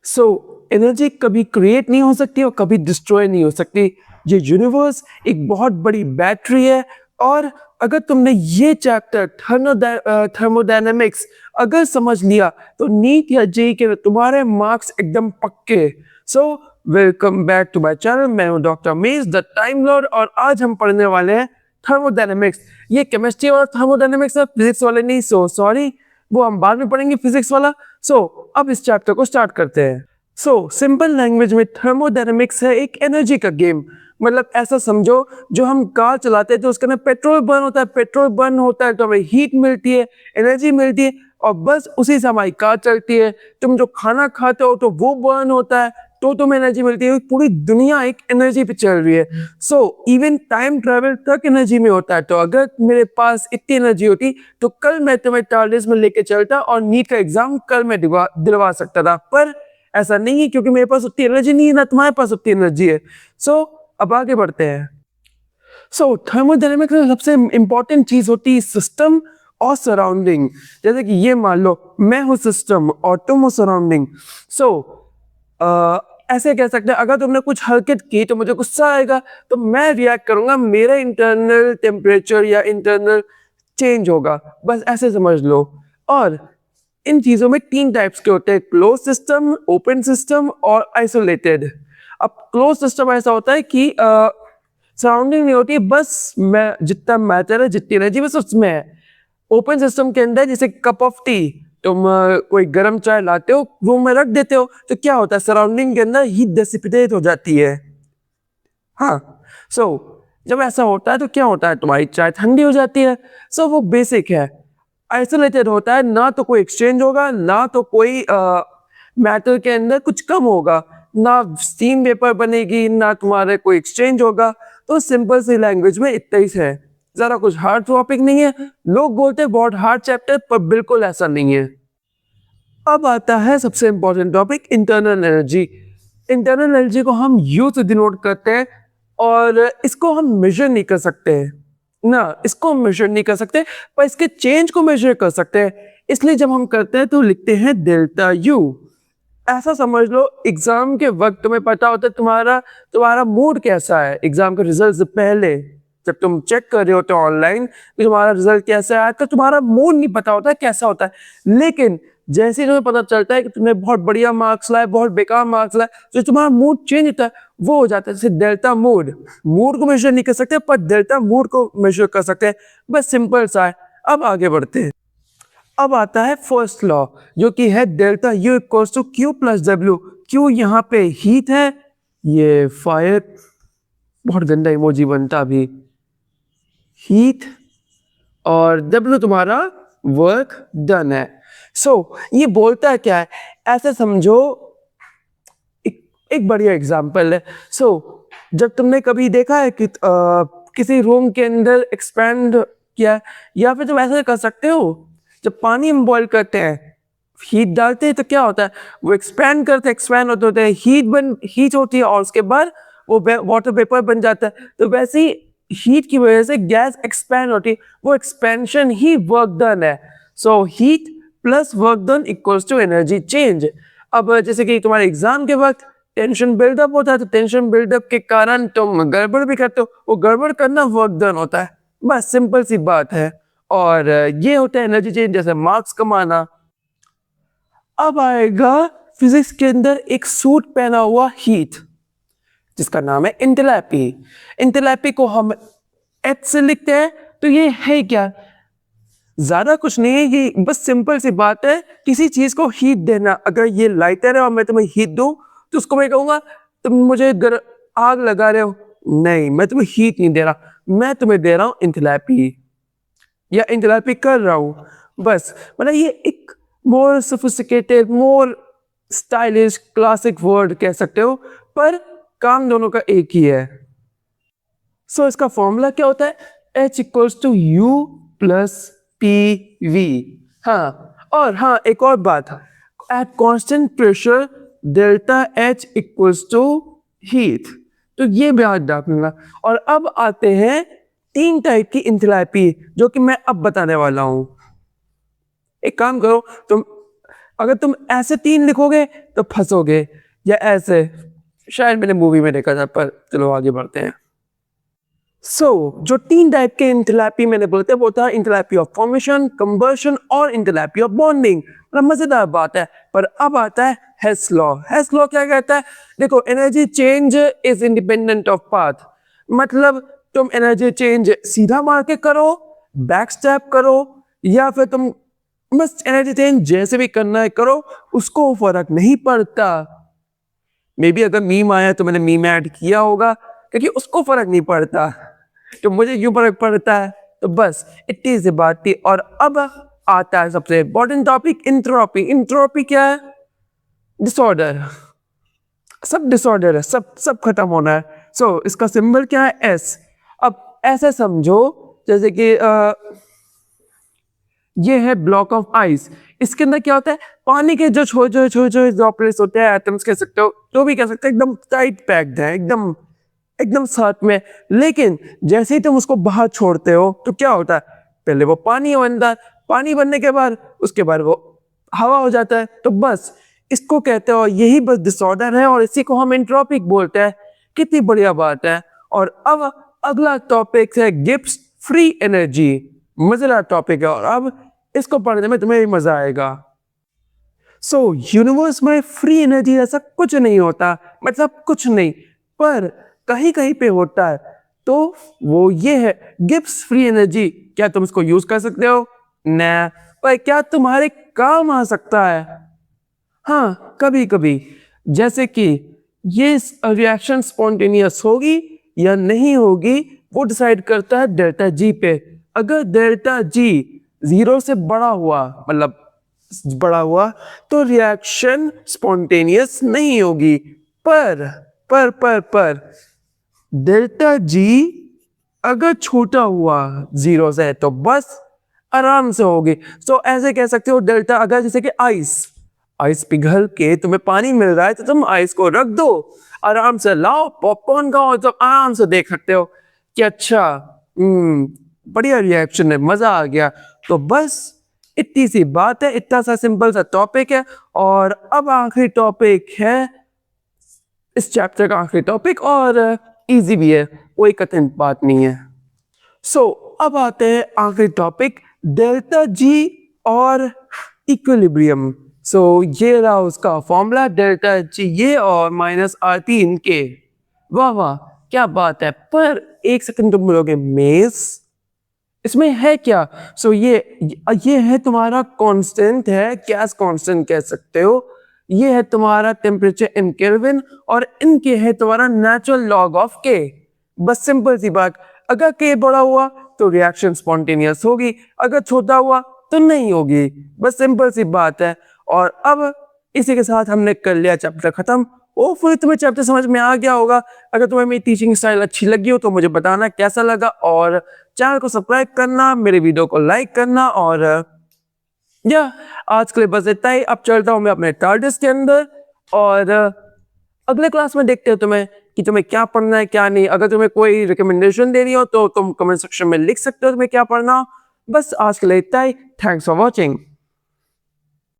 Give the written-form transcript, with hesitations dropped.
So energy कभी create नहीं हो सकती और कभी डिस्ट्रॉय नहीं हो सकती। ये यूनिवर्स एक बहुत बड़ी बैटरी है। और अगर तुमने ये चैप्टर थर्मोडायनेमिक्स अगर समझ लिया तो नीट या जेईई के तुम्हारे मार्क्स एकदम पक्के। So welcome back to my channel. मैं हूं डॉक्टर मेज द टाइम लॉर्ड और आज हम पढ़ने वाले हैं थर्मोडायनेमिक्स। ये केमिस्ट्री वाला थर्मोडायनेमिक्स है, फिजिक्स वाले नहीं। सो सॉरी, वो हम बाद में पढ़ेंगे फिजिक्स वाला। सो अब इस चैप्टर को स्टार्ट करते हैं। सो सिंपल लैंग्वेज में थर्मोडायनेमिक्स है एक एनर्जी का गेम। मतलब ऐसा समझो, जो हम कार चलाते हैं तो उसके अंदर पेट्रोल बर्न होता है, पेट्रोल बर्न होता है तो हमें हीट मिलती है, एनर्जी मिलती है और बस उसी से हमारी कार चलती है। तुम जो खाना खाते हो तो वो बर्न होता है तो तुम्हें एनर्जी मिलती है। पूरी दुनिया एक एनर्जी पे चल रही है। सो इवन टाइम ट्रेवल तक एनर्जी में होता है। तो अगर मेरे पास इतनी एनर्जी होती तो कल मैं तुम्हें टार्डिस में लेके चलता और नीट का एग्जाम कल मैं दिलवा सकता था, पर ऐसा नहीं है क्योंकि मेरे पास उतनी एनर्जी नहीं है, ना तुम्हारे पास उतनी एनर्जी है। सो अब आगे बढ़ते हैं। सो थर्मोडायनेमिक्स में सबसे इंपॉर्टेंट चीज होती है सिस्टम और सराउंडिंग। जैसे कि ये मान लो मैं हूँ सिस्टम और तुम हो सराउंडिंग। सो ऐसे कह सकते हैं, अगर तुमने कुछ हरकत की तो मुझे गुस्सा आएगा तो मैं रिएक्ट करूंगा, मेरा इंटरनल टेम्परेचर या इंटरनल चेंज होगा। बस ऐसे समझ लो। और इन चीजों में तीन टाइप्स के होते हैं, क्लोज सिस्टम, ओपन सिस्टम और आइसोलेटेड। अब क्लोज सिस्टम ऐसा होता है कि सराउंडिंग नहीं होती, बस मैं जितना मैटर है, जितनी एनर्जी बस उसमें है। ओपन सिस्टम के अंदर जैसे कप ऑफ टी, तुम कोई गर्म चाय लाते हो, रूम में रख देते हो तो क्या होता है, सराउंडिंग के अंदर हीट डिसिपेट हो जाती है। हाँ। सो जब ऐसा होता है तो क्या होता है, तुम्हारी चाय ठंडी हो जाती है। सो वो बेसिक है। आइसोलेटेड होता है, ना तो कोई एक्सचेंज होगा, ना तो कोई मैटर के अंदर कुछ कम होगा, ना स्टीम वेपर बनेगी, ना तुम्हारे कोई एक्सचेंज होगा। तो सिंपल सी लैंग्वेज में इतना ही है, जरा कुछ हार्ड टॉपिक नहीं है। लोग बोलते हैं बहुत हार्ड चैप्टर, पर बिल्कुल ऐसा नहीं है। अब आता है सबसे important topic, internal energy. Internal energy को हम यू से डिनोट करते हैं और इसको हम मेजर नहीं कर सकते ना, इसको हम मेजर नहीं कर सकते, पर इसके चेंज को मेजर कर सकते हैं। इसलिए जब हम करते हैं तो लिखते हैं डेल्टा यू। ऐसा समझ लो, एग्जाम के वक्त तुम्हें पता होता है तुम्हारा तुम्हारा मूड कैसा है। एग्जाम के रिजल्ट से पहले जब तुम चेक कर रहे होते हो ऑनलाइन कि तुम्हारा रिजल्ट कैसा है, तो तुम्हारा मूड नहीं पता होता है कैसा होता है। लेकिन जैसे ही तुम्हें पता चलता है कि तुमने बहुत बढ़िया मार्क्स लाए, बहुत बेकार मार्क्स लाए, तो तुम्हारा मूड चेंज होता है, वो हो जाता है जैसे डेल्टा मूड। मूड को मेजर नहीं कर सकते, पर डेल्टा मूड को मेजर कर सकते हैं। बस सिंपल सा है। अब आगे बढ़ते हैं। अब आता है फर्स्ट लॉ, जो कि है delta U equals to Q plus W. Q यहाँ पे हीट है, ये फायर, बहुत गंदा इमोजी बनता अभी, हीट, और डब्ल्यू तुम्हारा वर्क डन है। सो ये बोलता है क्या है, ऐसे समझो, एक बढ़िया एग्जांपल है। सो जब तुमने कभी देखा है कि किसी रूम के अंदर एक्सपैंड किया है, या फिर तुम ऐसा कर सकते हो, जब पानी हम बॉईल करते हैं, हीट डालते हैं तो क्या होता है, वो एक्सपैंड करते हैं, एक्सपैंड होते हैं, हीट होती है और उसके बाद वो वाटर वेपर बन जाता है। तो वैसे ही हीट की वजह से गैस एक्सपैंड होती है, वो एक्सपेंशन ही वर्क डन है। So heat plus work done equals to energy change. अब जैसे कि तुम्हारे एग्जाम के वक्त टेंशन बिल्डअप होता है, तो टेंशन बिल्डअप के कारण तुम गड़बड़ भी करते हो, वो गड़बड़ करना वर्क डन होता है। बस सिंपल सी बात है। और ये होता है एनर्जी चेंज, जैसे मार्क्स कमाना। अब आएगा फिजिक्स के अंदर एक सूट पहना हुआ हीट, जिसका नाम है इंटेलेपी। इंटेलेपी को हम एच से लिखते हैं। तो ये है क्या, ज्यादा कुछ नहीं है, ये बस सिंपल सी बात है, किसी चीज को हीट देना। अगर ये लाइटर है और मैं तुम्हें हीट दूं तो उसको मैं कहूंगा तुम मुझे आग लगा रहे हो, नहीं, मैं तुम्हें हीट नहीं दे रहा, मैं तुम्हें दे रहा हूं इंटेलेपी, या इंटेलेपी कर रहा हूं। बस मतलब ये एक मोर सोफिस्टिकेटेड, मोर स्टाइलिश, क्लासिक वर्ड कह सकते हो, पर काम दोनों का एक ही है। सो इसका फॉर्मूला क्या होता है, H equals to U plus P V. हाँ, और हाँ एक और बात, at constant pressure delta H equals to heat. तो ये भी याद रखना। और अब आते हैं तीन टाइप की इंथैल्पी, जो कि मैं अब बताने वाला हूं। एक काम करो, तुम अगर तुम ऐसे 3 लिखोगे तो फंसोगे, या ऐसे, शायद मैंने मूवी में देखा था, पर चलो आगे बढ़ते हैं। जो 3 टाइप के इंथैलेपी मैंने बोले थे वो था इंथैलेपी ऑफ फॉर्मेशन, कंबशन और इंथैलेपी ऑफ बॉन्डिंग। मजेदार बात है। पर अब आता है हेस लॉ। हेस लॉ क्या कहता है? देखो, energy change is independent of path. मतलब तुम एनर्जी चेंज सीधा मार के करो, बैक स्टेप करो, या फिर तुम बस एनर्जी चेंज जैसे भी करना है करो, उसको फर्क नहीं पड़ता। मे बी अगर मीम आया तो मैंने मीम ऐड किया होगा, क्योंकि उसको फर्क नहीं पड़ता, तो मुझे क्यों फर्क पड़ता है? तो बस इतनी सी बात थी। और अब आता है सबसे इंपॉर्टेंट टॉपिक, इंट्रोपी। इंट्रोपी क्या है? डिसऑर्डर। सब डिसऑर्डर है, सब खत्म होना है। इसका सिंबल क्या है? एस। अब ऐसे समझो जैसे कि ये है ब्लॉक ऑफ आइस। इसके अंदर क्या होता है? पानी के जो छोटे छोटे ड्रॉपलेट्स होते हैं, एटम्स कह सकते हो, जो भी कह सकते हो, एकदम टाइट पैक्ड है, एकदम एकदम साथ में। लेकिन जैसे ही तुम उसको बाहर छोड़ते हो तो क्या होता है? पहले वो पानी बनता है, पानी बनने के बाद उसके बाद वो हवा हो जाता है। तो बस इसको कहते हो, यही बस डिसऑर्डर है, और इसी को हम एंट्रोपिक बोलते हैं। कितनी बढ़िया बात है। और अब अगला टॉपिक है गिब्स फ्री एनर्जी। मजेदार टॉपिक है, और अब इसको पढ़ने में तुम्हें भी मजा आएगा। यूनिवर्स में फ्री एनर्जी ऐसा कुछ नहीं होता, मतलब कुछ नहीं, पर कहीं कहीं पे होता है। तो वो ये है गिब्स फ्री एनर्जी। क्या तुम इसको यूज कर सकते हो? ना। पर क्या तुम्हारे काम आ सकता है? हाँ, कभी कभी। जैसे कि ये रिएक्शन स्पॉन्टेनियस होगी या नहीं होगी, वो डिसाइड करता है डेल्टा जी पे। अगर डेल्टा जी 0 से बड़ा हुआ, मतलब बड़ा हुआ, तो रिएक्शन स्पॉन्टेनियस नहीं होगी। पर डेल्टा जी अगर छोटा हुआ 0 से, तो बस आराम से होगी। ऐसे कह सकते हो डेल्टा, अगर जैसे कि आइस पिघल के तुम्हें पानी मिल रहा है, तो तुम आइस को रख दो, आराम से लाओ, पॉपकॉर्न खाओ, तो आराम से देख सकते हो कि अच्छा, बढ़िया रिएक्शन है, मजा आ गया। तो बस इतनी सी बात है, इतना सा सिंपल सा टॉपिक है। और अब आखिरी टॉपिक है इस चैप्टर का, आखिरी टॉपिक, और इजी भी है, कोई कठिन बात नहीं है। अब आते हैं आखिरी टॉपिक, डेल्टा जी और इक्विलिब्रियम। ये रहा उसका फॉर्मूला, डेल्टा जी ये और माइनस RT इनके। वाह वाह, क्या बात है। पर एक सेकंड, तुम बोलोगे मेस, इसमें है क्या? ये है तुम्हारा कांस्टेंट है, गैस कांस्टेंट कह सकते हो। ये है तुम्हारा टेम्परेचर इन केल्विन, और इनके है तुम्हारा नेचुरल लॉग ऑफ के। बस सिंपल सी बात, अगर के बड़ा हुआ तो रिएक्शन स्पॉन्टेनियस होगी, अगर छोटा हुआ तो नहीं होगी। बस सिंपल सी बात है। और अब इसी के साथ हमने कर लिया चैप्टर खत्म। होपफुली तुम्हें चैप्टर समझ में आ गया होगा। अगर तुम्हें मेरी टीचिंग स्टाइल अच्छी लगी हो तो मुझे बताना कैसा लगा, और चैनल को सब्सक्राइब करना, मेरे वीडियो को लाइक करना। और आज के लिए बस इतना ही। अब चलता हूँ मैं अपने टार्गेट्स के अंदर, और अगले क्लास में देखते हो कि तुम्हें क्या पढ़ना है क्या नहीं। अगर तुम्हें कोई रिकमेंडेशन देनी हो तो तुम कमेंट सेक्शन में लिख सकते हो तुम्हें क्या पढ़ना हो। बस आज के लिए इतना ही। Thanks for watching.